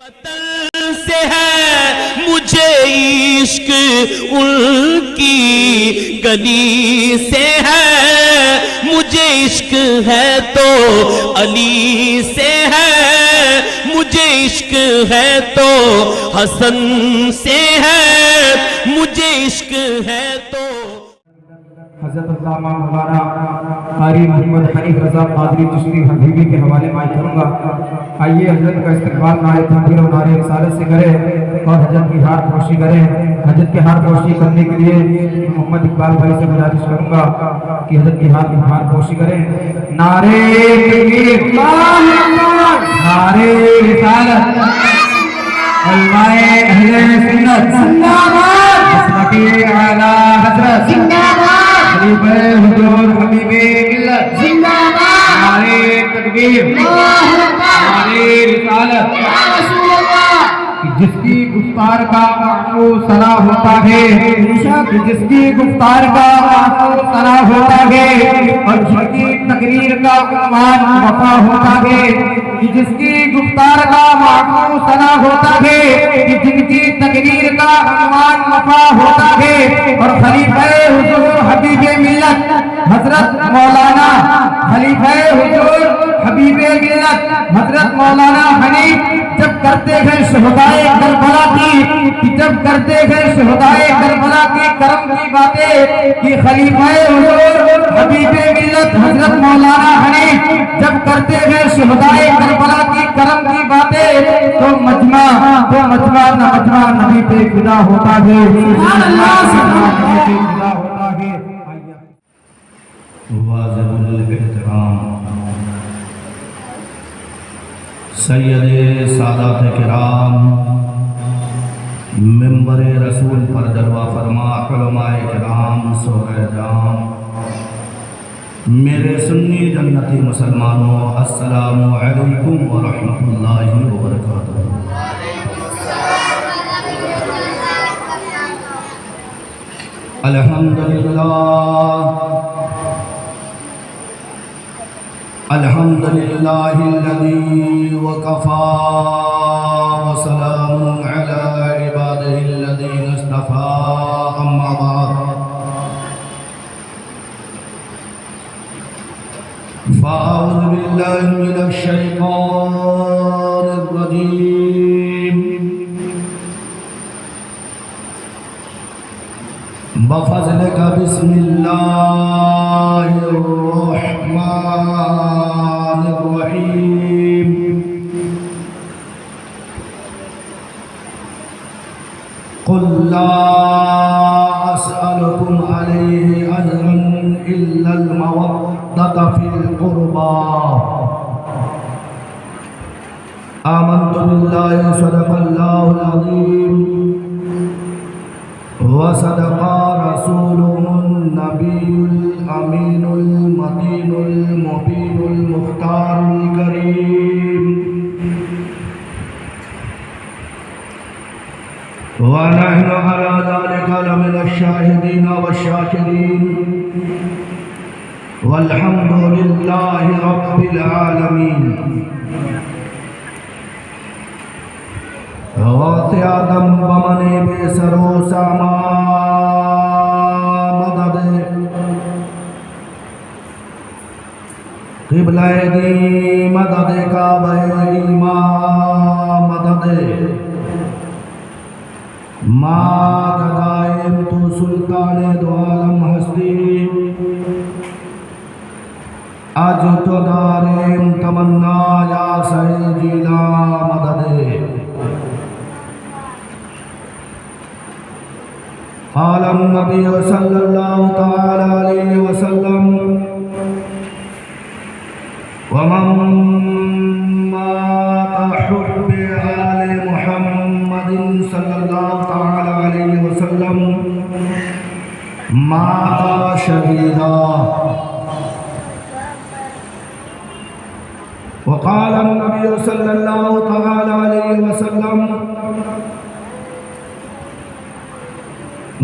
وطن سے ہے مجھے عشق ان کی گلی سے ہے مجھے عشق ہے تو علی سے ہے مجھے عشق ہے تو حسن سے ہے مجھے عشق ہے تو حضرت علامہ مولانا قاری محمد حنیف رضا قادری چشتی حبیبی کے حوالے میں کروں گا۔ آئیے حضرت کا استقبال نعرہ تکبیر اور نعرہ رسالت سے کریں اور حضرت کی ہاتھ پوشی کریں۔ حضرت کے ہاتھ پوشی کرنے کے لیے محمد اقبال بھائی سے گزارش کروں گا کہ حضرت کی ہاتھ پوشی کریں۔ نعرہ تکبیر، نعرہ رسالت، علماء اہل سنت زندہ باد، مسلک اعلی حضرت زندہ باد، خلیفہ حضور حبیب ملت زندہ باد، نعرہ تکبیر، نعرہ رسالت، یا رسول اللہ، جس کی گفتار کا معروف ثنا ہوتا ہے، کہ جس کی گفتار کا معروف ثنا ہوتا ہے اور جس کی تقریر کا عنوان وفا ہوتا ہے، کہ جس کی گفتار کا معروف ثنا ہوتا ہے، کہ جن کی تقریر کا عنوان وفا ہوتا ہے، اور خلیفہ حضور حبیب ملت حضرت مولانا خلیفہ حضور حبیب ملت حضرت مولانا حنیف جب کرتے ہیں شہدائے کربلا کی، جب کرتے ہیں شہدائے کربلا کی کرم کی باتیں، کہ خلیفہ حضور حبیب ملت حضرت مولانا حنیف جب کرتے ہیں شہدائے کربلا کی کرم کی باتیں، تو مجمع نبی پہ فدا ہوتا ہے، سبحان اللہ، نبی پہ فدا ہوتا ہے۔ واجب الاحترام سید سادات کرام، منبر رسول پر جلوہ فرما علماء کرام، سورہ جام، میرے سنی جنتی مسلمانوں، السلام علیکم ورحمۃ اللہ وبرکاتہ۔ الحمدللہ الذی وکفا وسلام علی عبادہ الذین اصطفیٰ، اما بعد فاعوذ باللہ من الشیطان الرجیم، بفضلک بسم اللہ الرحمن الرحیم، قل لا اسألکم علیہ اجرا الا المودۃ فی القربى، آمنت باللہ صدق اللہ العظیم وصدق رسوله النبی الامین المتین المبین المختار الکریم، ونحن على ذلك لمن الشاهدین والشاکرین، والحمد للہ رب العالمین۔ غوث آدم بمنے بے سرو ساما مدد، قبلہ دی مدد، کعبہ ایمان مدد، ماں کا دائم تو سلطان دو عالم ہستی، آج تو داریم تمنا یا سہی جیلا مدد۔ قال النبی صلی اللہ تعالی علیہ وسلم، ومن مات حب آل محمد صلی اللہ تعالی علیہ وسلم مات شہیدا، وقال النبی صلی اللہ تعالی علیہ وسلم،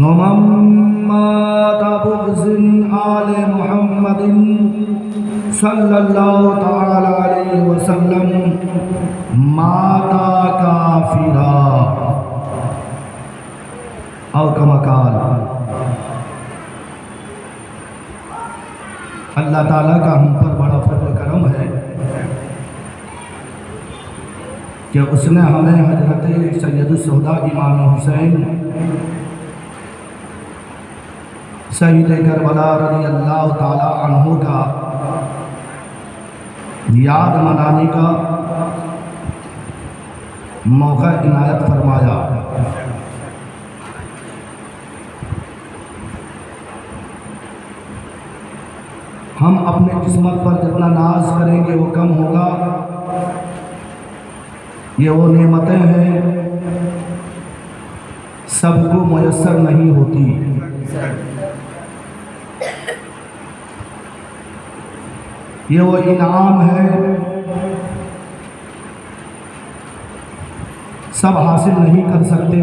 ومن مات بغض آل محمد صلی اللہ تعالی علیہ علیہ وسلم ماتا کافرا او کما قال۔ اللہ تعالیٰ کا ہم پر بڑا فضل کرم ہے کہ اس نے ہمیں حضرت سید الشہداء امام حسین شہید کربلا رضی اللہ تعالی عنہ کا یاد منانے کا موقع عنایت فرمایا۔ ہم اپنے قسمت پر جتنا ناز کریں گے وہ کم ہوگا۔ یہ وہ نعمتیں ہیں سب کو میسر نہیں ہوتی۔ یہ وہ انعام ہے سب حاصل نہیں کر سکتے۔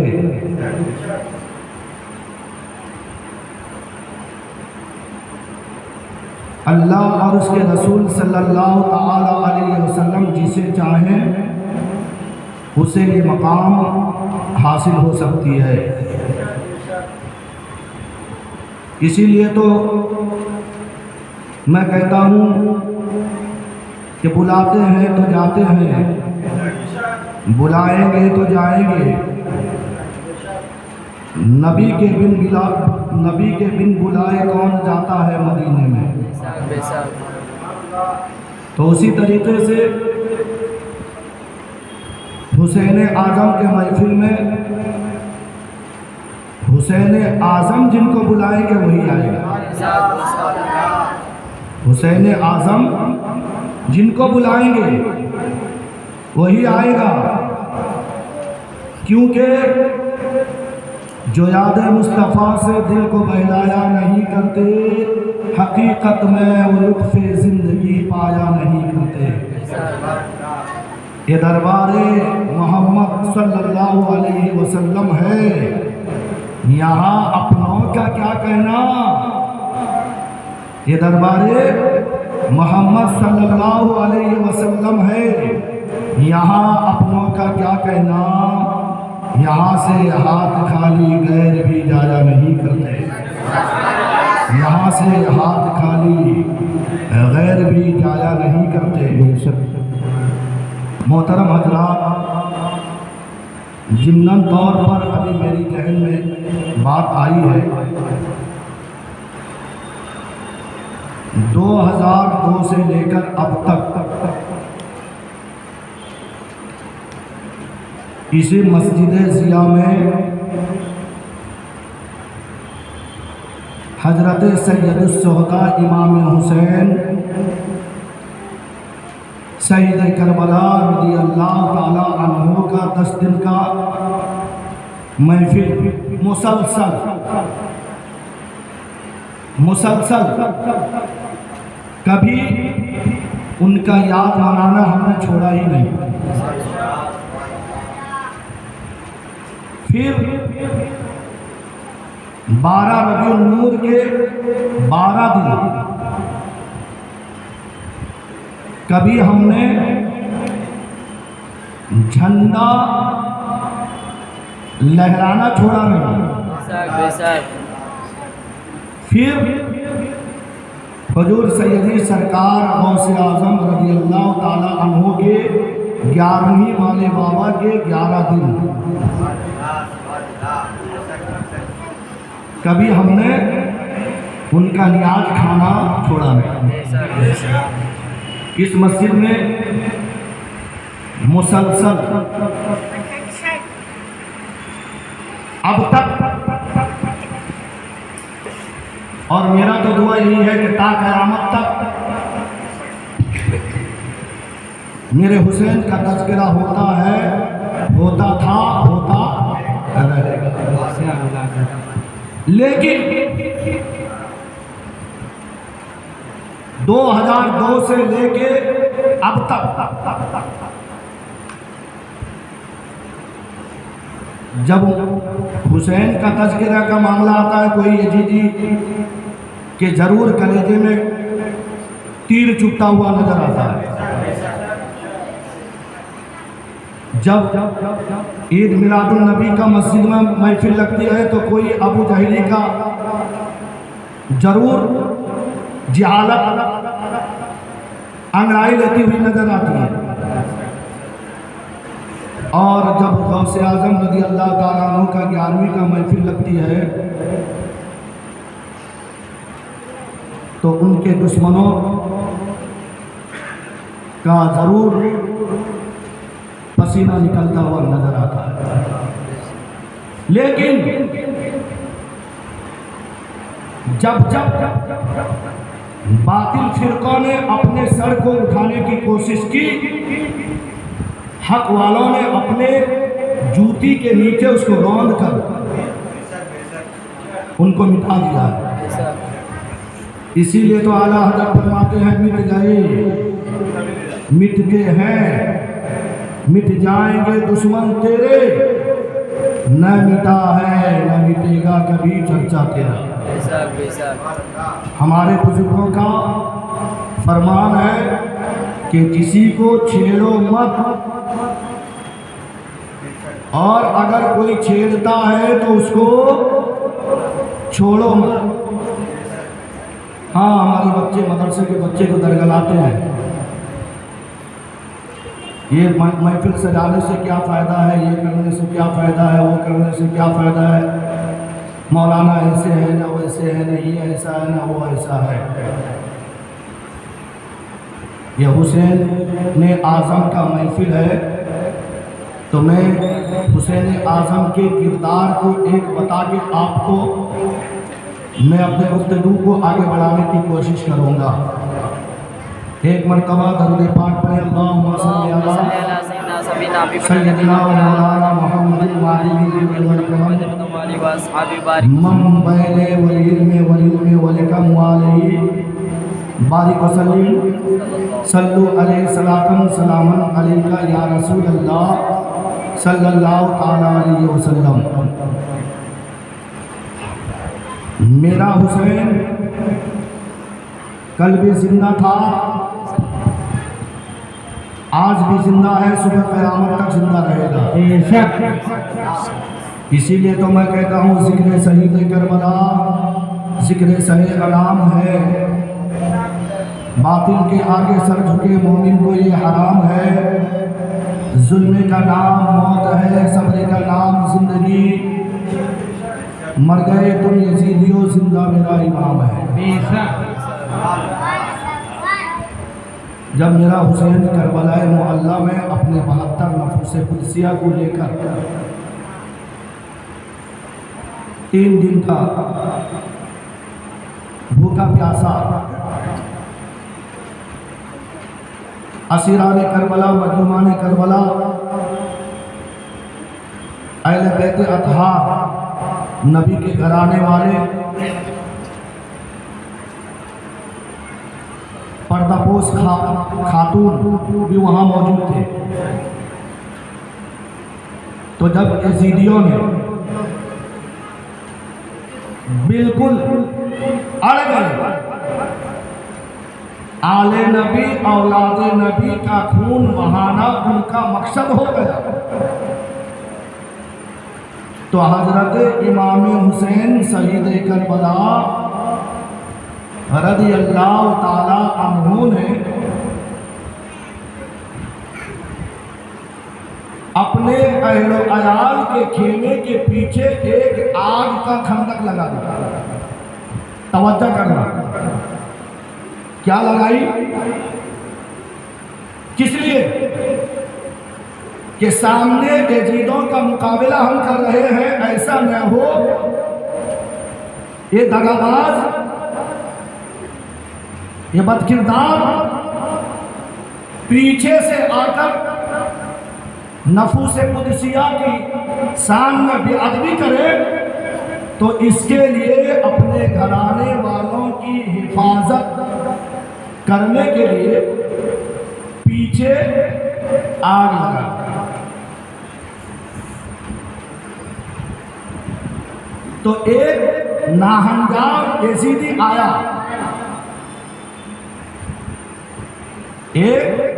اللہ اور اس کے رسول صلی اللہ تعالی علیہ وسلم جسے چاہیں اسے یہ مقام حاصل ہو سکتی ہے۔ اسی لیے تو میں کہتا ہوں کہ بلاتے ہیں تو جاتے ہیں، بلائیں گے تو جائیں گے۔ نبی کے بن بلائے کون جاتا ہے مدینے میں؟ تو اسی طریقے سے حسین اعظم کے محفل میں حسین اعظم جن کو بلائیں گے وہی آئے گا۔ حسین اعظم جن کو بلائیں گے وہی آئے گا، کیونکہ جو یاد مصطفیٰ سے دل کو بہلایا نہیں کرتے، حقیقت میں وہ لطف زندگی پایا نہیں کرتے۔ یہ دربار محمد صلی اللہ علیہ وسلم ہے، یہاں اپنوں کا کیا کہنا؟ یہ دربار محمد صلی اللہ علیہ وسلم ہے، یہاں اپنوں کا کیا کہنا؟ یہاں سے ہاتھ خالی غیر بھی جایا نہیں کرتے، یہاں سے ہاتھ خالی غیر بھی جایا نہیں کرتے۔ محترم حضرات، ضمناً طور پر ابھی میری ذہن میں بات آئی ہے، 2002 سے لے کر اب تک اسی مسجد ضیاء میں حضرت سید الشہداء امام حسین شہید کربلا رضی اللہ تعالی عنہ کا 10 دن کا محفل مسلسل کبھی ان کا یاد منانا ہم نے چھوڑا ہی نہیں۔ پھر 12 ربیع النور کے 12 دن کبھی ہم نے جھنڈا لہرانا چھوڑا نہیں۔ پھر حضور سیدی سرکار غوث اعظم رضی اللہ تعالی عنہ کے 11ویں والے بابا کے 11 دن کبھی ہم نے ان کا نیاز کھانا چھوڑا نہیں۔ اس مسجد میں مسلسل اب تک، اور میرا تو دعا یہی ہے کہ تا قیامت تک میرے حسین کا تذکرہ ہوتا ہے، ہوتا تھا، ہوتا رہے گا۔ لیکن 2002 سے لے کے اب تک جب حسین کا تذکرہ کا معاملہ آتا ہے، کوئی یزیدی کہ ضرور کلیجے میں تیر چبھتا ہوا نظر آتا ہے، جب عید میلاد النبی کا مسجد میں محفل لگتی ہے تو کوئی ابو جہلی کا ضرور جہالت انگڑائی لیتی ہوئی نظر آتی ہے، اور جب غوث اعظم رضی اللہ تعالیٰ عنہ کا 11ویں کا محفل لگتی ہے تو ان کے دشمنوں کا ضرور پسینہ نکلتا ہوا نظر آتا ہے، لیکن جب باطل فرقوں نے اپنے سر کو اٹھانے کی کوشش کی، حق والوں نے اپنے جوتی کے نیچے اس کو روند کر ان کو مٹا دیا۔ اسی لیے تو اعلیٰ حضرت فرماتے ہیں مٹ گئے مٹتے ہیں مٹ جائیں گے دشمن تیرے، نہ مٹا ہے نہ مٹے گا کبھی چرچا تیرا۔ ہمارے بزرگوں کا فرمان ہے کہ کسی کو چھیڑو مت، اور اگر کوئی چھیڑتا ہے تو اس کو چھوڑو مت۔ ہاں ہمارے بچے مدرسے کے بچے کو درگلاتے ہیں، یہ محفل سجانے سے کیا فائدہ ہے، یہ کرنے سے کیا فائدہ ہے، وہ کرنے سے کیا فائدہ ہے، مولانا ایسے ہے نہ ویسے ہے، نہ یہ ایسا ہے نہ وہ ایسا ہے۔ یہ حسین اعظم کا محفل ہے، تو میں حسین اعظم کے کردار کو ایک بتا کے آپ کو میں اپنے گفتگو کو آگے بڑھانے کی کوشش کروں گا۔ ایک مرتبہ درود پاک پڑھیں، اللہم صلی علی سیدنا و مولانا محمد من بین والعلم والعلم والحکم علیہ بارک وسلم صلو علیہ صلاۃ سلاما علیکہ یا رسول اللہ صلی اللہ تعالیٰ علیہ وسلم۔ میرا حسین کل بھی زندہ تھا، آج بھی زندہ ہے، صبح قیامت تک زندہ رہے گا۔ اسی لیے تو میں کہتا ہوں ذکر شہید کربلا ذکر صحیح علام ہے، باطل کے آگے سر جھکے مومن کو یہ حرام ہے، ظلم کا نام موت ہے، صبر کا نام زندگی، مر گئے تم یزیدیو زندہ میرا امام ہے۔ جب میرا حسین کربلا معلیٰ میں اپنے 72 نفوس قدسیہ کو لے کر 3 دن کا بھوکا پیاسا اسیران کربلا مظلومان کربلا اہل بیت اطہار نبی کے گھرانے والے پردہ پوش خاتون بھی وہاں موجود تھے، تو جب یزیدیوں نے بالکل اڑ گئے، آل نبی اولاد نبی کا خون بہانا ان کا مقصد ہو گیا، تو حضرت امام حسین شہید کربلا رضی اللہ تعالی عنہ نے اپنے اہل و عیال کے خیمے کے پیچھے ایک آگ کا خندق لگا دیا۔ توجہ کرنا، کیا لگائی؟ کس لیے؟ کہ سامنے یزیدوں کا مقابلہ ہم کر رہے ہیں، ایسا نہ ہو یہ دغاباز، یہ بدکردار پیچھے سے آ کر نفوس قدسیہ کی شان میں بے ادبی کرے، تو اس کے لیے اپنے گھرانے والوں کی حفاظت کرنے کے لیے پیچھے آگ لگا۔ تو ایک ناہنجار یزیدی آیا، ایک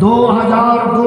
2002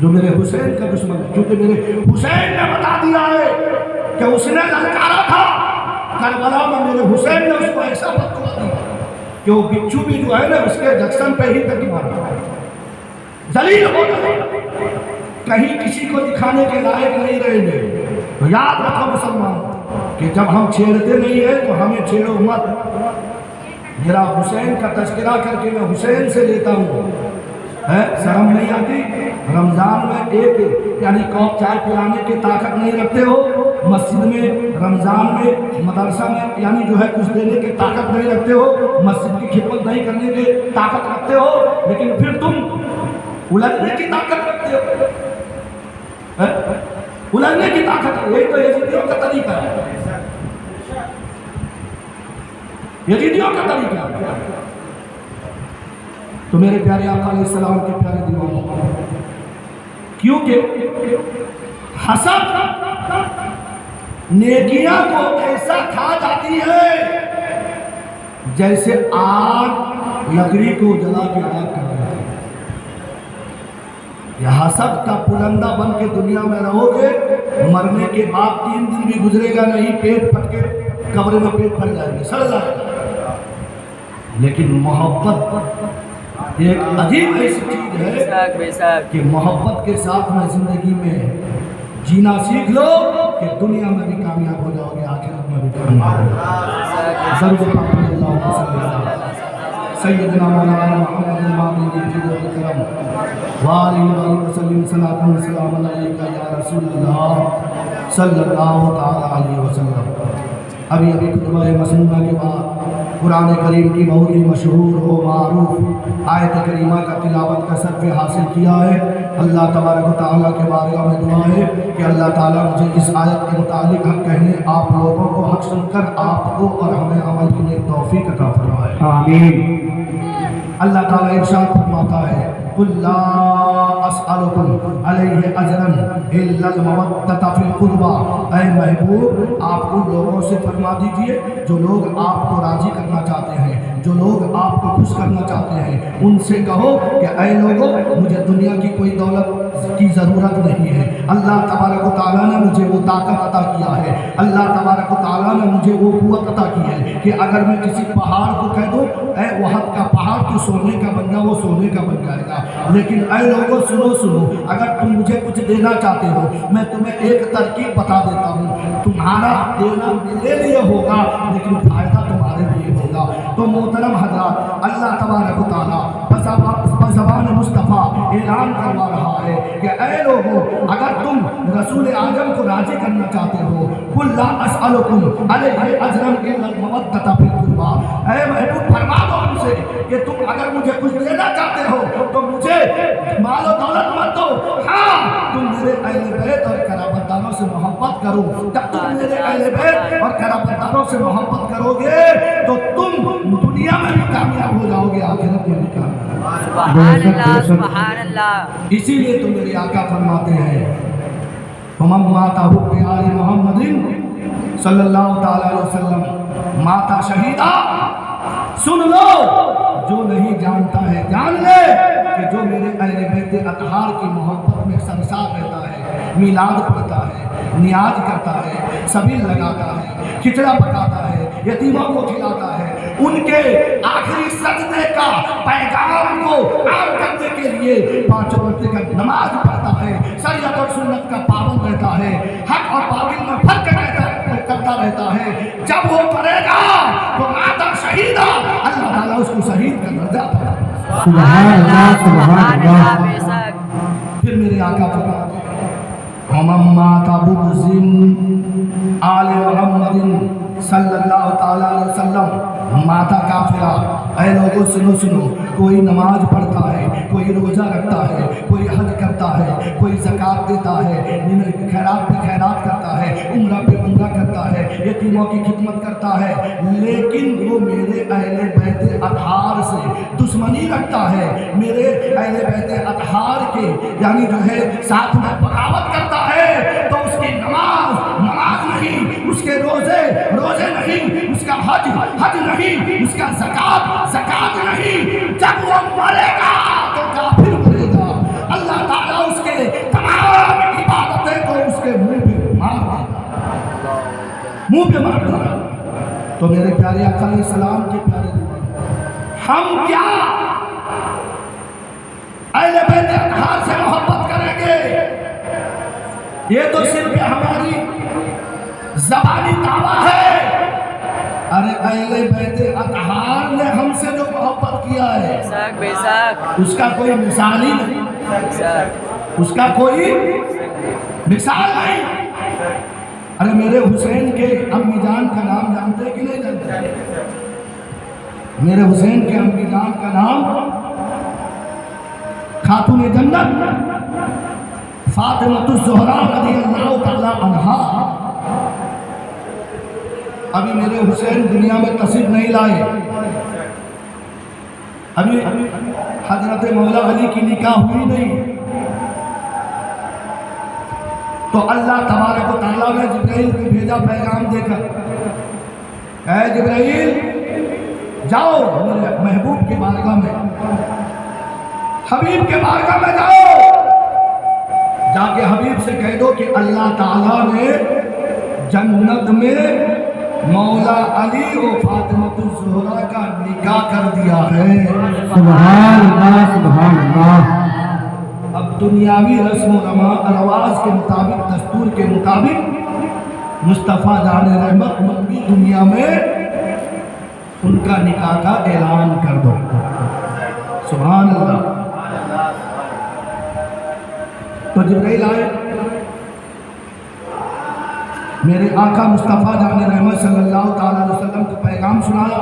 جو میرے حسین کا دشمن ہے، کیونکہ میرے حسین نے بتا دیا ہے کہ اس نے للکارا تھا کربلا میں، میرے حسین نے اس کو ایسا بتوا دیا کہ وہ بچھو بھی جو ہے نا اس کے جکسن پہ ہی تک مارا، ذلیل ہو گئے، کہیں کسی کو دکھانے کے لائق نہیں رہیں گے۔ تو یاد رکھو مسلمان کہ جب ہم چھیڑتے نہیں ہیں تو ہمیں چھیڑو مت۔ میرا حسین کا تذکرہ کر کے میں حسین سے لیتا ہوں، شرم نہیں آتی؟ رمضان میں ایک یعنی کپ چائے پلانے کی طاقت نہیں رکھتے ہو، مسجد میں رمضان میں مدرسہ میں یعنی جو ہے کچھ دینے کی طاقت نہیں رکھتے ہو، مسجد کی خدمت نہیں کرنے کی طاقت رکھتے ہو، لیکن پھر تم الجھنے کی طاقت رکھتے ہو، الجھنے کی طاقت۔ یہی تو یزیدیوں کا طریقہ ہے، یزیدیوں کا طریقہ ہے۔ تو میرے پیارے آقا علیہ السلام کے پیارے دیوانوں، کیونکہ حسد نیکیاں کو ایسا کھا جاتی ہے جیسے آگ لکڑی کو جلا کے آگ کر دیتی ہے۔ یہ حسد کا پلندہ بن کے دنیا میں رہو گے، مرنے کے بعد 3 دن بھی گزرے گا نہیں، پیٹ پھٹ کے قبر میں پیٹ پھٹ جائے گا، سڑ جائے گا۔ لیکن محبت ایک عجیب ایسی چیز ہے کہ محبت کے ساتھ میں زندگی میں جینا سیکھ لو کہ دنیا میں بھی کامیاب ہو جاؤ گے، آخرت میں بھی کامیاب ہو جاؤ گے۔ سیدنا مولانا محمد المامی الجود والکرم وآلہ وسلم صلاۃ و سلام علیک یا رسول اللہ صلی اللہ تعالی علیہ وسلم۔ ابھی خطبہ مسنونہ کے بعد قرآن کریم کی بہت ہی مشہور و معروف آیت کریمہ کا تلاوت کا سرف حاصل کیا ہے۔ اللہ تبارک و تعالیٰ کے بارگاہ میں دعا ہے کہ اللہ تعالیٰ مجھے اس آیت کے متعلق حق کہنے، آپ لوگوں کو حق سن کر آپ کو اور ہمیں عمل کی نیک توفیق عطا فرمائے، آمین۔ اللہ تعالیٰ ارشاد فرماتا ہے قُلْ لَا أَسْأَلُكُمْ عَلَيْهِ أَجْرًا إِلَّا الْمَوَدَّةَ فِي الْقُرْبَى۔ اے محبوب آپ ان لوگوں سے فرما دیجئے جو لوگ آپ کو راضی کرنا چاہتے ہیں، جو لوگ آپ کو خوش کرنا چاہتے ہیں، ان سے کہو کہ اے لوگوں مجھے دنیا کی کوئی دولت کی ضرورت نہیں ہے، اللہ تبارک و تعالیٰ نے مجھے وہ طاقت عطا کیا ہے، اللہ تبارک و تعالیٰ نے مجھے وہ قوت عطا کی ہے کہ اگر میں کسی پہاڑ کو کہہ دوں اے وہد کا پہاڑ تو سونے کا بن جا، وہ سونے کا بن جائے گا۔ لیکن اے لوگوں سنو، اگر تم مجھے کچھ دینا چاہتے ہو میں تمہیں ایک ترکیب بتا دیتا ہوں، تمہارا دینا میرے لیے ہوگا لیکن فائدہ تمہارے لیے ہوگا۔ تو محترم حضرات، اللہ تبارک و تعالیٰ بزبان مصطفیٰ اعلان کروا رہا ہے کہ اے لوگوں اگر تم رسول اعظم کو راضی کرنا چاہتے ہو قُلْ لَا أَسْأَلُكُمْ عَلَيْهِ أَجْرًا إِلَّا الْمَوَدَّةَ فِي الْقُرْبَى۔ اے محبوب فرما دو ان سے کہ تم اگر مجھے کچھ دینا چاہتے ہو تو مجھے مال و دولت مت دو، ہاں تم میرے اہل بیت اور قرابت داروں سے محبت کرو۔ جب تم میرے اہل بیت اور قرابت داروں سے محبت کرو گے تو تم دنیا میں بھی کامیاب ہو جاؤ گے، آخرت میں بھی کامیاب۔ سبحان اللہ، سبحان اللہ۔ اسی لیے تو میرے آقا فرماتے ہیں وَمَن مَاتَ حُبِّ آلِ محمد صلی اللہ تعالیٰ علیہ وسلم ماتا شہیدہ۔ سن لو جو نہیں جانتا ہے جان لے کہ جو میرے اہل بیت اطہار کی محبت میں سرشار رہتا ہے، میلاد پڑھتا ہے، نیاز کرتا ہے، سبیل لگاتا ہے، کھچڑا پکاتا ہے، یتیموں کو کھلاتا ہے، ان کے آخری سجدے کا پیغام کو عام کرنے کے لیے 5 وقت کا نماز پڑھتا ہے، شریعت اور سنت کا پابند رہتا ہے، حق اور باطل میں فرق کرتا رہتا ہے، جب وہ کرے گا تو ماتا شہیدہ اللہ تعالیٰ اس کو شہید کا درجہ عطا کرے گا۔ سبحان اللہ، سبحان اللہ۔ بے شک۔ پھر میرے آقا فرماتے ہیں وَمَن مَاتَ بُغْضٍ آلِ محمد صلی اللہ تعالیٰ علیہ وسلم ماتا کافرہ۔ اے لوگوں سنو، کوئی نماز پڑھتا ہے، کوئی روزہ رکھتا ہے، کوئی حج کرتا ہے، کوئی زکوٰۃ دیتا ہے، خیرات پہ خیرات کرتا ہے، عمرہ پہ عمرہ کرتا ہے، یتیموں کی خدمت کرتا ہے، لیکن وہ میرے اہل بیت اطہار سے دشمنی رکھتا ہے، میرے اہل بیت اطہار کے یعنی جو ہے ساتھ میں بغاوت کرتا ہے، تو اس کی نماز نہیں، اس کے روزے نہیں، اس کا حج نہیں، اس کا زکوٰۃ نہیں، جب وہ مرے گا تو کافر مرے گا۔ اللہ تعالیٰ اس کے تو میرے پیارے آقا علیہ السلام کے پیارے دیوانے ہم کیا اہل بیت اطہار سے محبت کریں گے؟ یہ تو صرف ہماری زبانی دعویٰ ہے۔ ارے اہل بیت اطہار نے ہم سے جو محبت کیا ہے بے شک اس کا کوئی مثال ہی نہیں، بے شک اس کا کوئی مثال نہیں۔ ارے میرے حسین کے امی جان کا نام جانتے کہ نہیں جانتے؟ میرے حسین کے امی جان کا نام خاتون جنت فاطمہ الزہرا رضی اللہ تعالی عنہا۔ ابھی میرے حسین دنیا میں تشریف نہیں لائے، ابھی حضرت مولا علی کی نکاح ہوئی نہیں، تو اللہ تبارک و تعالیٰ نے جبرائیل کو بھیجا پیغام دے کر، اے جبرائیل جاؤ میرے محبوب کی بارگاہ میں، حبیب کے بارگاہ میں جاؤ، جا کے حبیب سے کہہ دو کہ اللہ تعالیٰ نے جنت میں مولا علی و فاطمہ الزہرا کا نکاح کر دیا ہے۔ سبحان اللہ سبحان اللہ۔ اب دنیاوی رسم و رواج کے مطابق، دستور کے مطابق مصطفیٰ جان رحمت مکی دنیا میں ان کا نکاح کا اعلان کر دو۔ سبحان اللہ۔ تو جبرائیل آئے، میرے آقا مصطفیٰ جان رحمت صلی اللہ تعالیٰ علیہ وسلم کو پیغام سنایا،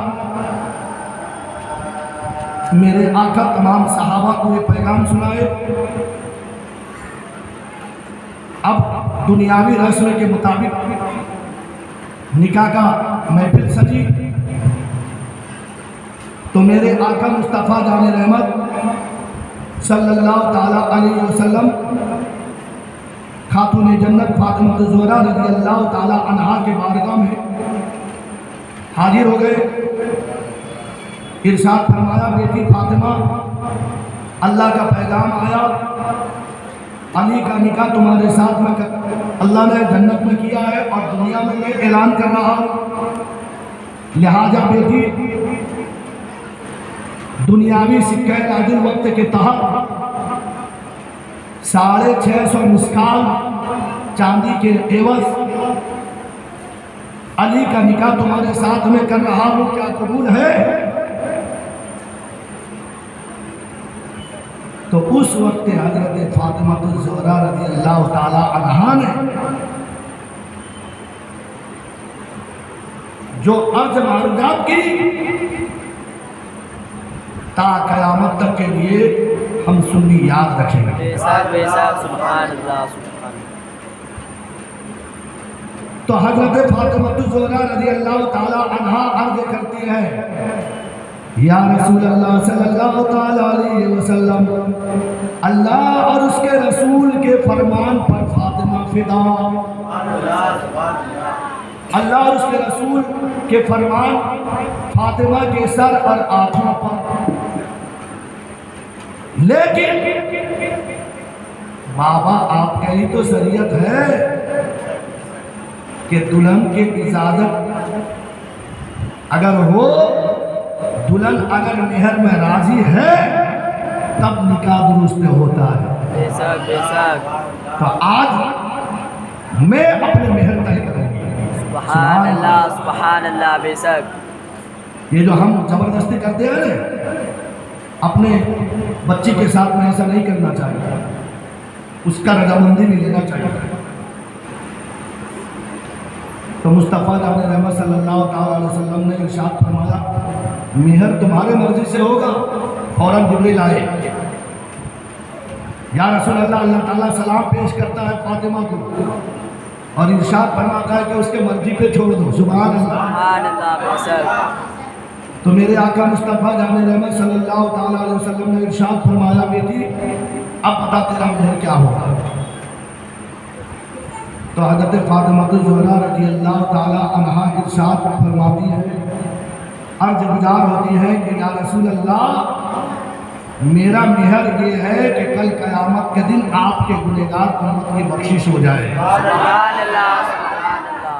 میرے آقا تمام صحابہ کو یہ پیغام سنائے۔ اب دنیاوی رسم کے مطابق نکاح کا محفل سجی، تو میرے آقا مصطفیٰ جان رحمت صلی اللہ تعالیٰ علیہ وسلم خاتون جنت فاطمہ الزہرا رضی اللہ تعالیٰ عنہا کے بارگاہ میں حاضر ہو گئے۔ ارشاد فرمایا، بیٹی فاطمہ، اللہ کا پیغام آیا، علی کا نکاح تمہارے ساتھ میں اللہ نے جنت میں کیا ہے اور دنیا میں میں اعلان کر رہا ہوں، لہٰذا بیٹی دنیاوی سکہ راجل وقت کے تحت 650 مسکال چاندی کے عوض علی کا نکاح تمہارے ساتھ میں کر رہا ہوں، کیا قبول ہے؟ تو اس وقت حضرت فاطمہ الزہرا رضی اللہ تعالی عنہا نے جو عرض معروضات کی تا قیامت تک کے لیے ہم سنی یاد رکھیں گے۔ بے شک سبحان اللہ سبحان اللہ۔ تو حضرت فاطمہ الزہرا رضی اللہ تعالی عنہا عرض کرتی ہے، یا رسول اللہ صلی اللہ تعالی علیہ وسلم، اللہ اور اس کے رسول کے فرمان پر فاطمہ فدا، اللہ اور اس کے رسول کے فرمان فاطمہ کے سر اور آنکھوں پر، لیکن بابا آپ کا ہی تو شریعت ہے کہ دلہن کی اجازت اگر ہو، دلہن اگر مہر میں راضی ہے تب نکاح درست ہوتا ہے۔ بے شک تو آج میں اپنے مہر طے کروں گی۔ سبحان اللہ بے شک۔ یہ جو ہم زبردستی کرتے ہیں نا، اپنے بچی کے ساتھ میں ایسا نہیں کرنا چاہیے، اس کا رضامندی بھی لینا چاہیے۔ تو مصطفیٰ جان رحمت صلی اللہ تعالیٰ علیہ وسلم نے ارشاد فرمایا، مہر تمہارے مرضی سے ہوگا۔ فوراً جبریل آئے، یا رسول اللہ، اللہ تعالیٰ سلام پیش کرتا ہے فاطمہ کو اور ارشاد فرماتا ہے کہ اس کے مرضی پہ چھوڑ دو۔ سبحان اللہ بے شک۔ تو میرے آقا مصطفیٰ جان رحمت صلی اللہ تعالیٰ علیہ وسلم نے ارشاد فرمایا، بیٹی اب بتا تیرا مہر کیا ہوگا۔ تو حضرت فاطمہ الزہرا رضی اللہ تعالیٰ عنہا ارشاد فرماتی ہے، عرض گزار ہوتی ہے کہ یا رسول اللہ، میرا مہر یہ ہے کہ کل قیامت کے دن آپ کے گنہگار امت کی بخشش ہو جائے۔ سبحان اللہ سبحان اللہ۔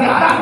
11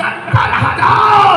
70,000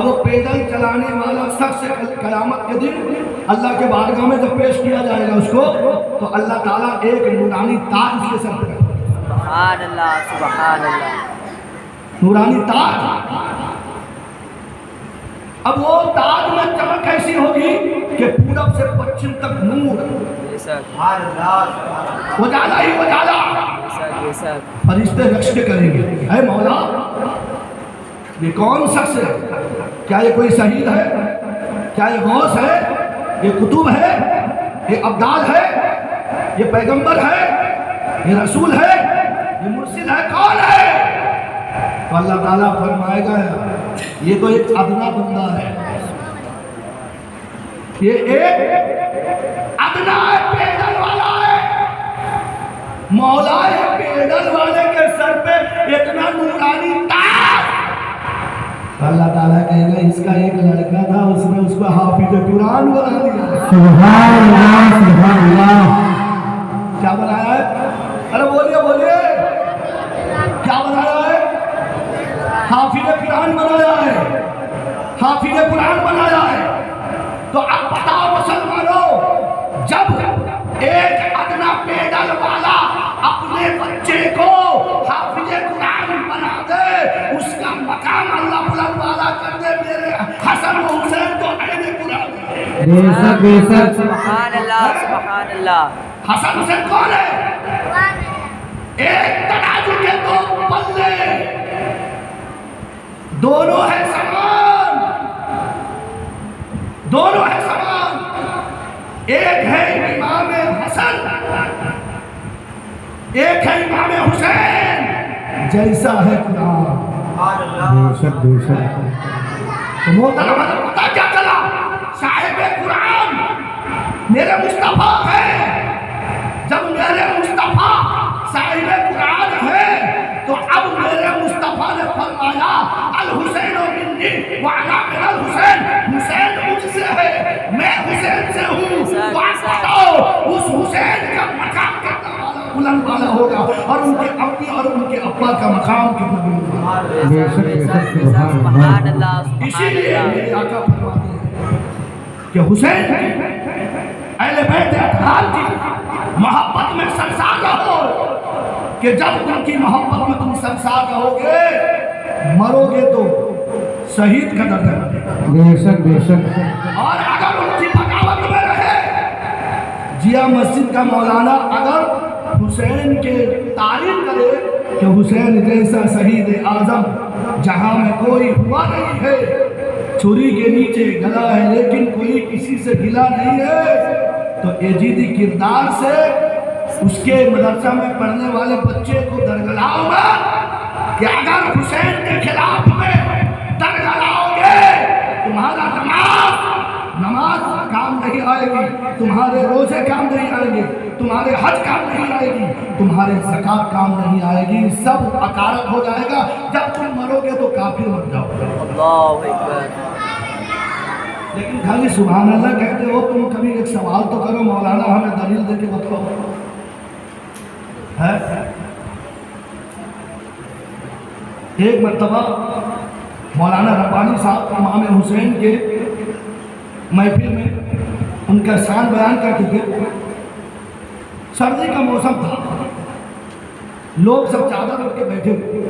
اب وہ پیدل چلانے والا شخص قیامت کے دن اللہ کے بارگاہ میں جب پیش کیا جائے گا اس کو، تو اللہ تعالیٰ ایک نورانی تاج اس کے سر پہ رکھے گا۔ سبحان اللہ سبحان اللہ۔ نورانی تاج۔ اب وہ تاج میں چمک ایسی ہوگی کہ پورب سے پچھم تک نور، بے شک اجالا ہی اجالا۔ بے شک بے شک۔ فرشتے رقص کریں گے، اے مولا یہ کون شخص ہے؟ کیا یہ کوئی شہید ہے؟ کیا یہ غوث ہے؟ یہ قطب ہے؟ یہ ابدال ہے؟ یہ پیغمبر ہے؟ یہ رسول ہے؟ یہ مرسل ہے؟ کون ہے؟ تو اللہ تعالیٰ فرمائے گا یہ تو ایک ادنا بندہ ہے، یہ ایک ادنا پیدل والا ہے۔ مولا ہے پیدل والے کے سر پہ اتنا نورانی تاج۔ اللہ تعالیٰ کہے گا اس کا ایک لڑکا تھا، اس نے اس کو حافظ قرآن بنا دیا۔ سبحان اللہ سبحان اللہ۔ کیا بنایا ہے؟ ارے بولیے بولیے، کیا بنایا ہے؟ حافظ قرآن بنایا ہے، حافظ قرآن بنایا ہے۔ تو اب بتاؤ مسلمانوں، جب ایک ادنا پیدل والا اپنے بچے کو حافظ قرآن بنا دے، اس کا مقام اللہ بلند والا کر دے، میرے حسن و حسین تو عین قرآن ہے۔ بے شک بے شک۔ سبحان اللہ سبحان اللہ۔ حسن حسین کون ہے؟ ایک ترازو کے دو پلے، دونوں ہے سمان، دونوں ہے سمان۔ ایک ہے امام حسن، ایک ہے امام حسین، جیسا ہے قرآن۔ بے شک بے شک۔ تو محترم پتہ کیا چلا؟ صاحب قرآن میرے مصطفیٰ ہے۔ جب میرے مصطفیٰ صاحب قرآن ہے تو اب میرے مصطفیٰ نے فرمایا الحسین منی وانا من الحسین، حسین مجھ سے ہے میں حسین سے ہوں۔ تو آپ بتاؤ اس حسین کا مقام کتنا بلند والا ہوگا، اور ان کے امی اور ان کے ابا کا مقام کتنا بلند ہوگا۔ بے شک بے شک سبحان سبحان اللہ۔ اللہ اسی سبحان لیے اللہ۔ میرے آقا فرماتے ہیں کہ حسین اہل بیت اطہار کی محبت میں سرسار رہو، کہ جب ان کی محبت میں تم سرسار رہو گے، مرو گے تو شہید کا درجہ ملے گا، بے شک بے شک۔ اور اگر ان کی بغاوت میں رہے، جیا مسجد کا مولانا اگر حسین کے تعریف کرے کہ حسین جیسا شہید اعظم جہاں میں کوئی ہوا نہیں ہے، چھری کے نیچے گلا ہے لیکن کوئی کسی سے گلا نہیں ہے، تو ایجیدی کردار سے اس کے مدرسہ میں پڑھنے والے بچے کو درگلاؤ گا کہ اگر حسین کے خلاف میں درگلاؤ گے، تمہارا نماز کام نہیں آئے گی، تمہارے روزے کام نہیں آئے گی، تمہارے حج کام نہیں آئے گی، تمہارے زکوٰۃ کام نہیں آئے گی، سب اکارت ہو جائے گا۔ جب تم مرو گے تو کافر مر جاؤ گے۔ اللہ اکبر۔ لیکن خالی سبحان اللہ کہتے ہو، تم کبھی ایک سوال تو کرو، مولانا ہمیں دلیل دے کے بتاؤ ہے؟ ایک مرتبہ مولانا ربانی صاحب امام حسین کے محفل میں ان کا شان بیان کرتے تھے۔ سردی کا موسم تھا، لوگ سب چادر اٹھ کے بیٹھے ہوئے،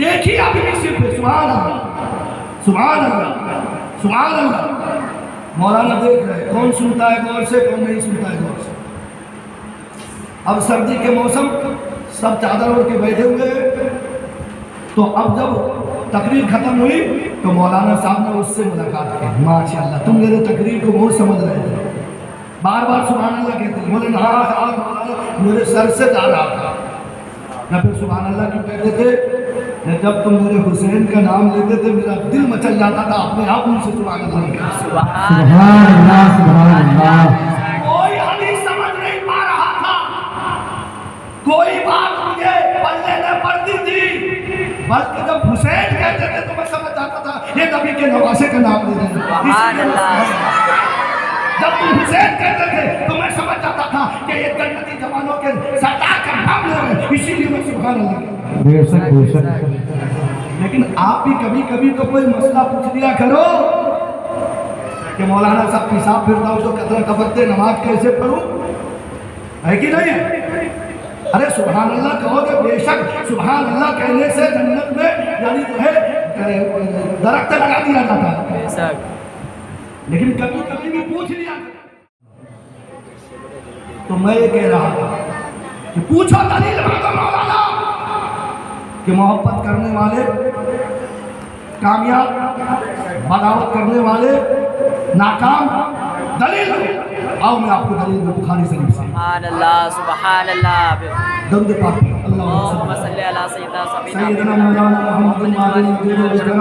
ایک ہی آدمی صرف سبحان اللہ سبحان اللہ سبحان اللہ۔ مولانا دیکھ رہے کون سنتا ہے غور سے، کون نہیں سنتا ہے غور سے۔ اب سردی کے موسم، سب چادر اوڑھ کے بیٹھے ہوئے، تو اب جب تقریر ختم ہوئی تو مولانا صاحب نے اس سے ملاقات کی۔ ماشاءاللہ تم میرے تقریر کو بہت سمجھ رہے تھے، بار بار سبحان اللہ کہتے ہیں۔ بولے ہاں مولانا میرے سر سے جا رہا تھا۔ میں پھر سبحان اللہ کیوں کہتے تھے؟ جب تم میرے حسین کا نام لیتے تھے میرا دل مچل جاتا تھا، اپنے آپ ان سے سبحان اللہ کہتے۔ سبحان سبحان اللہ سبحان اللہ۔ کوئی حدیث سمجھ نہیں پا رہا تھا، کوئی بات مجھے پلے نہ پڑتی تھی، بلکہ جب حسین کہتے تھے تو میں سمجھ جاتا تھا یہ نبی کے نواسے کا نام لے رہے ہیں۔ سبحان اللہ۔ جب تم حسین کہتے تھے تو میں سمجھ جاتا تھا کہ یہ جنتی جوانوں کے سردار کا نام لے رہے ہیں، اسی لیے میں سبحان اللہ کہتا ہوں۔ بے شک بے شک۔ لیکن آپ بھی کبھی کبھی تو کوئی مسئلہ پوچھ لیا کرو کہ مولانا صاحب پیشاب پھرتا ہوں تو قطرہ ٹپکتے نماز کیسے پڑھوں؟ ہے کہ نہیں ہے؟ ارے سبحان اللہ کہو کہ بے شک سبحان اللہ کہنے سے جنت میں یعنی جو ہے درخت لگا دیا جاتا ہے، لیکن کبھی کبھی بھی پوچھ لیا تو میں یہ کہہ رہا تھا کہ پوچھو دلیل مانگو مولانا کہ محبت کرنے والے کامیاب، بغاوت کرنے والے ناکام، دلیل آؤ میں آپ کو دلیل دوں بخاری شریف سے۔ سبحان اللہ سبحان اللہ درود پاک اللہم صلی علی سیدنا سیدنا مولانا محمد معدن الدین والکرم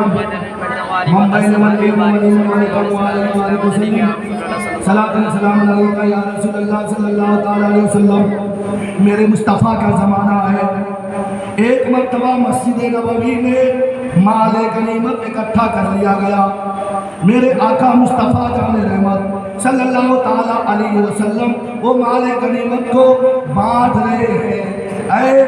من بین والعلم والعلم والکرم وآلہ وسلم صلاۃ و سلام علیکہ یا رسول اللہ صلی اللہ تعالی علیہ وسلم۔ میرے مصطفیٰ کا زمانہ ہے، ایک مرتبہ مسجد نبوی میں مال غنیمت اکٹھا کر لیا گیا، میرے آقا مصطفیٰ جان رحمت صلی اللہ تعالی علیہ وسلم وہ مال غنیمت کو بانٹ رہے ہیں۔ اے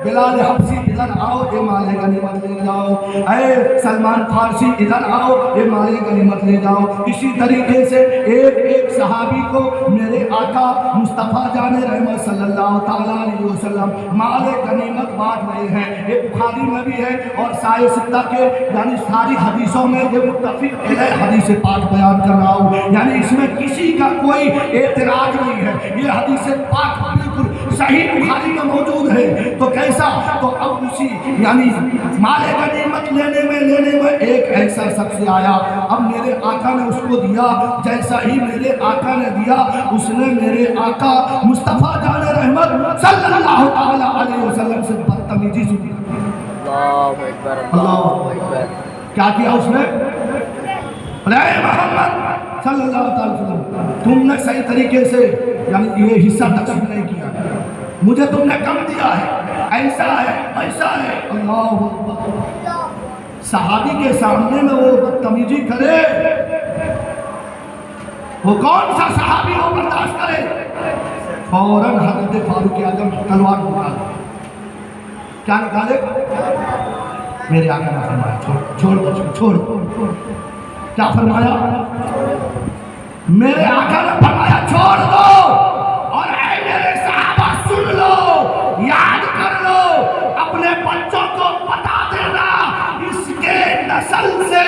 بلال حبشی ادھر آؤ یہ مال غنیمت لے جاؤ، اے سلمان فارسی ادھر آؤ یہ مال غنیمت لے جاؤ۔ اسی طریقے سے ایک ایک صحابی کو میرے آقا مصطفیٰ جان رحمت صلی اللہ تعالی علیہ وسلم مال غنیمت بانٹ رہے ہیں۔ یہ بخاری میں بھی ہے اور سائے ستہ کے یعنی ساری حدیثوں میں یہ متفق علیہ حدیث پاک بیان کر رہا ہوں، یعنی اس میں کسی کا کوئی اعتراض نہیں ہے، یہ حدیث پاک بالکل صحیح بخاری میں موجود ہے۔ تو کیسا؟ تو اب اسی یعنی مال غنیمت لینے میں ایک ایسا شخص آیا، اب میرے آقا نے اس کو دیا، جیسا ہی میرے آقا نے دیا اس نے میرے آقا مصطفیٰ جان رحمت صلی اللہ تعالی علیہ وسلم سے بدتمیزی سے کی۔ اللہ اکبر اللہ اکبر۔ کیا کیا اس نے؟ اے محمد صلی اللہ تعالی وسلم تم نے صحیح طریقے سے یعنی یہ حصہ تقسیم نہیں کیا، مجھے تم نے کم دیا ہے، ایسا ہے ایسا ہے۔ اللہ اکبر۔ صحابی کے سامنے میں وہ بدتمیزی کرے، وہ کون سا صحابی وہ برداشت کرے؟ فوراً حضرت فاروق اعظم تلوار نکالے۔ کیا نکالے؟ میرے آقا نے فرمایا چھوڑ دو۔ کیا فرمایا؟ میرے آقا نے فرمایا چھوڑ دو، اور اے میرے صحابہ سن لو، یاد کر لو، اپنے بچوں کو بتا دینا اس کے نسل سے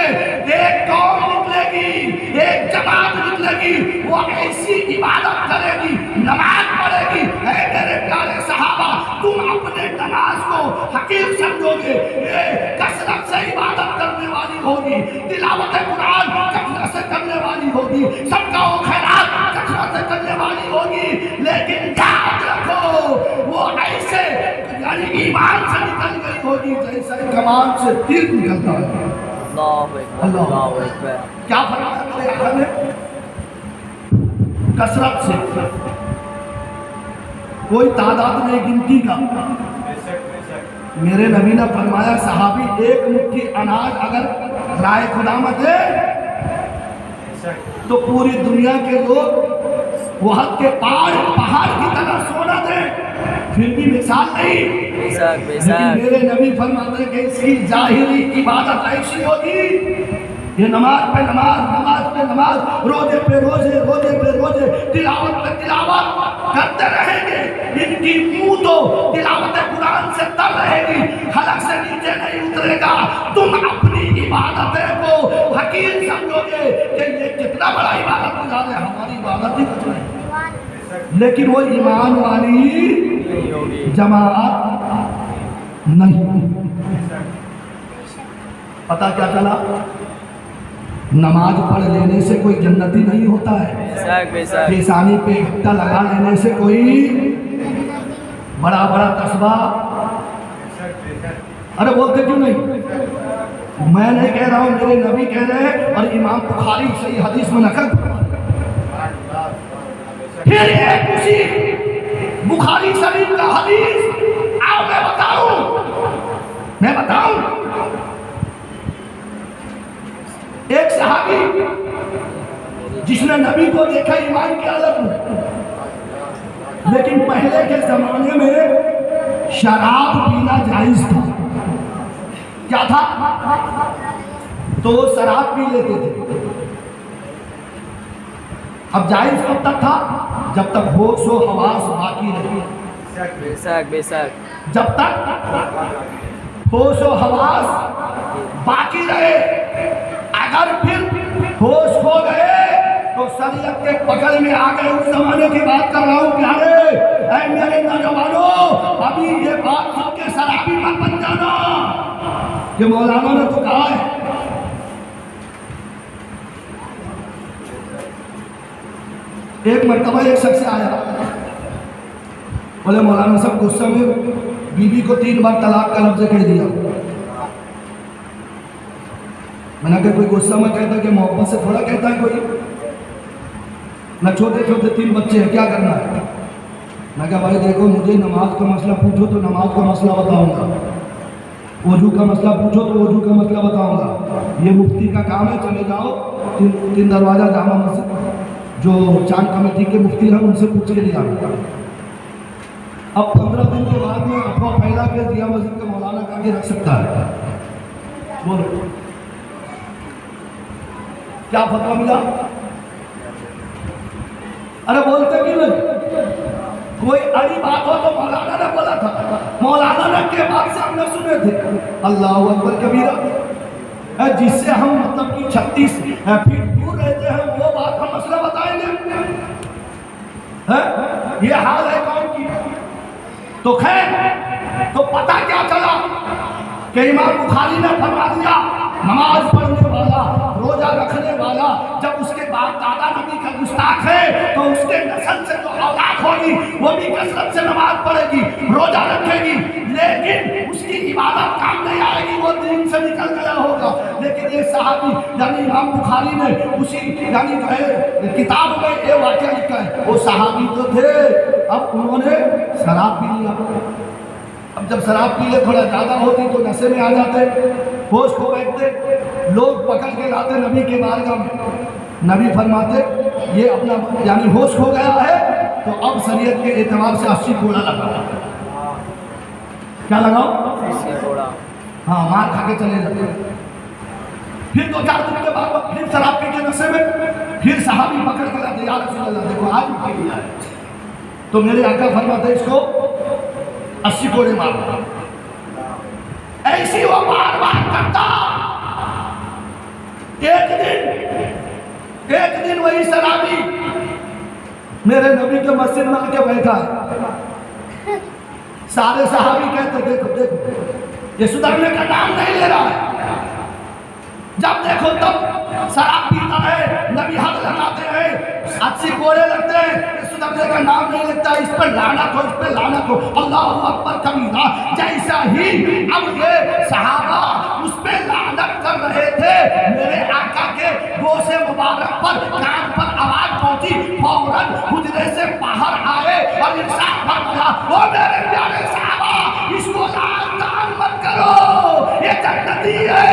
ایک قوم نکلے گی، ایک جماعت نکلے گی، وہ ایسی عبادت کرے گی، نماز پڑھے گی۔ اے میرے پیارے صحابہ تم اپنے نماز کو حقیر سمجھو گے، یہ کثرت سے عبادت کرنے والی ہوگی، تلاوت قرآن کثرت سے کرنے والی ہوگی، صدقہ و خیرات کثرت سے کرنے والی ہوگی، لیکن یاد رکھو وہ ایسے یعنی ایمان سے نکل گئی ہوگی جیسے کمان سے تیر نکلتا ہے۔ اللہ اکبر اللہ اکبر۔ کیا فرمایا میرے آقا نے؟ کثرت سے، کوئی تعداد نہیں گنتی کا۔ میرے نبی نے فرمایا صحابی ایک مٹھی اناج اگر رائے خدا میں دے تو پوری دنیا کے لوگ وہاں کے پہاڑ کی طرح سونا دیں، پھر بھی مثال نہیں۔ لیکن میرے نبی فرماتے ہیں کہ اس کی ظاہری عبادت ایسی ہوگی، یہ نماز پہ نماز، نماز پہ نماز، روزے پہ روزے، روزے پہ روزے، تلاوت پہ تلاوت کرتے رہیں گے، ان کی منہ تو تلاوت قرآن سے تر رہے گی، حلق سے نیچے نہیں اترے گا۔ تم اپنی عبادتیں کو حقیر سمجھو گے کہ یہ کتنا بڑا عبادت گزار ہے، ہماری عبادت ہی کچھ نہیں، لیکن وہ ایمان والی جماعت نہیں۔ پتہ کیا چلا؟ نماز پڑھ لینے سے کوئی جنتی نہیں ہوتا ہے، پیشانی پہ گھٹا لگا لینے سے کوئی بڑا بڑا قصبہ، ارے بولتے کیوں نہیں؟ میں نہیں کہہ رہا ہوں، میرے نبی کہہ رہے ہیں اور امام بخاری صحیح حدیث میں نقل۔ پھر ایک اسی بخاری شریف کا حدیث آؤ میں بتاؤں ایک صحابی جس نے نبی کو دیکھا ایمان کی حالت میں، لیکن پہلے کے زمانے میں شراب پینا جائز تھا، کیا تھا؟ تو وہ شراب پی لیتے تھے. اب جائز کب تک تھا؟ جب تک ہوش و حواس باقی رہے. بے شک بے شک. جب تک ہوش و حواس باقی رہے. اگر پھر ہوش کھو گئے تو شریعت کے پکڑ میں آ گئے. اس زمانے کی بات کر رہا ہوں پیارے. اے میرے نوجوانوں، ابھی یہ بات سن کے شرابی مت بن جانا کہ مولانا نے تو کہا ہے. ایک مرتبہ ایک شخص آیا، بولے مولانا صاحب غصے میں بیوی کو 3 بار طلاق کا لفظ کہہ دیا. میں نے کہا کوئی غصہ میں کہتا کہ محبت سے تھوڑا کہتا ہے کوئی، نہ چھوٹے چھوٹے 3 بچے ہیں، کیا کرنا ہے؟ میں کہا بھائی دیکھو، مجھے نماز کا مسئلہ پوچھو تو نماز کا مسئلہ بتاؤں گا، وضو کا مسئلہ پوچھو تو وضو کا مسئلہ بتاؤں گا. یہ مفتی کا کام ہے، چلے جاؤ 3 دروازہ جامع مسجد جو چاند کمیٹی کے مفتی ہیں ان سے پوچھ کے لیا. اب 15 دن کے بعد میں افواہ پھیلا کے دیا مسجد کا مولانا کہا کے رکھ سکتا ہے. بولو کیا فتویٰ ملا؟ ارے بولتے کیوں نہیں؟ کوئی اڑی بات ہو تو مولانا نے بولا تھا، مولانا نے کے بعد سے ہم نے سنے تھے. اللہ اکبر کبیرہ. جس سے ہم مطلب کہ 36 فٹ دور رہتے ہیں وہ بات ہم مسئلہ بتائیں گے. یہ حال ہے کون کی؟ تو خیر، تو پتہ کیا چلا کہ امام بخاری نے فرما دیا نماز پڑھنے والا، روزہ رکھنے والا، جب اس کے بعد دادا نبی کا گستاخ ہے تو اس کے نسل سے جو اولاد ہوگی وہ بھی کثرت سے نماز پڑھے گی، روزہ رکھے گی، لیکن اس کی عبادت کام نہیں آئے گی، وہ دین سے نکل گیا ہوگا. لیکن یہ صحابی یعنی امام بخاری نے اسی یعنی جو ہے کتاب میں یہ واقعہ لکھا ہے. وہ صحابی تو تھے، اب انہوں نے شراب پی لیا. اب جب شراب پی لے تھوڑا زیادہ ہوتی تو نشے میں آ جاتے، ہوش کھو بیٹھتے، لوگ پکڑ کے لاتے نبی کے بارگاہ میں. نبی فرماتے یہ اپنا یعنی ہوش کھو گیا ہے تو اب شریعت کے اعتبار سے 80 کوڑا لگا. کیا لگاؤ؟ ہاں، مار کھا کے چلے جاتے. پھر 2-4 دن کے بعد پھر شراب پی کے نشے میں پھر صحابی پکڑ کے لاتے، یا رسول اللہ دیکھو آج بھی پی لیا ہے. تو میرے آقا فرماتے اس کو 80 کوڑے مارتا. ایسی وہ بار بار کرتا. ایک دن وہی شرابی میرے نبی کے مسجد میں آ کے بیٹھا ہے. سارے صحابی کہتے دیکھو دیکھو یہ سدھرنے کا نام نہیں لے رہا ہے. جب دیکھو تب شراب پیتا ہے، نبی حق لگاتے ہیں، 80 کوڑے لگتے ہیں، یہ سدھرنے کا نام نہیں لیتا. اس پر لعنت ہو، اس پر لعنت ہو. اللہ اکبر کبیرہ. جیسا ہی اب یہ صحابہ اس پہ لعنت کر رہے تھے، میرے آقا کے گوشے مبارک پر کان پر آواز پہنچی، فوراً حجرے سے باہر آئے اور ارشاد فرمایا او میرے پیارے صحابہ اس کو لعن مت کرو، یہ جنتی ہے.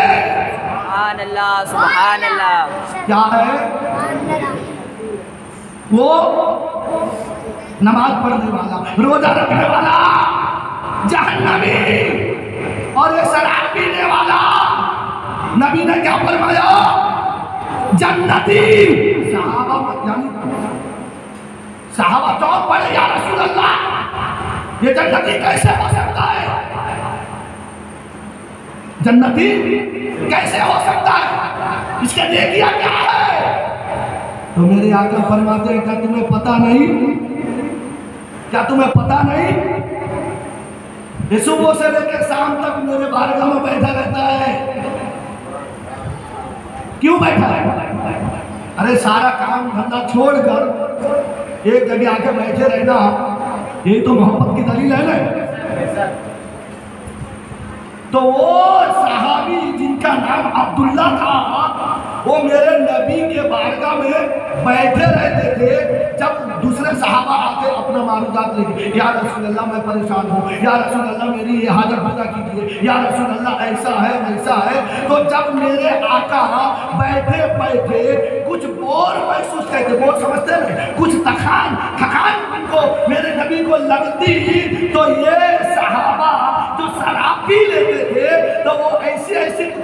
سبحان اللہ سبحان اللہ. کیا ہے؟ وہ نماز پڑھنے والا، روزہ رکھنے والا جہنمی، اور یہ شراب پینے والا نبی نے کیا فرمایا؟ جنتی. صحابہ چوک پڑے، یا رسول اللہ یہ جنتی کیسے ہو سکتا ہے؟ جنتی کیسے ہو سکتا ہے؟ اس کے نیکیاں کیا ہے؟ تو میرے آقا فرماتے ہیں کیا تمہیں پتہ نہیں؟ کیا تمہیں پتہ نہیں؟ یہ صبح سے لے کے شام تک میرے بارگاہ میں بیٹھا رہتا ہے. کیوں بیٹھا ہے؟ ارے سارا کام دھندا چھوڑ کر ایک جگہ آ کے بیٹھے رہنا یہی تو محبت کی دلیل ہے نا. تو وہ صحابی جن کا نام عبداللہ تھا وہ میرے نبی کے بارگاہ میں بیٹھے رہتے تھے. جب دوسرے صحابہ آتے اپنا معلومات لے کے، یا رسول اللہ میں پریشان ہوں، یا رسول اللہ میری یہ حاجت پورا کیجیے، یا رسول اللہ ایسا ہے ویسا ہے. تو جب میرے آقا بیٹھے بیٹھے کچھ بور محسوس کرتے، بور سمجھتے ہیں، کچھ تھکان کو میرے نبی کو لگتی تو یہ صحابہ جو شراب پی لیتے تھے تو وہ ایسے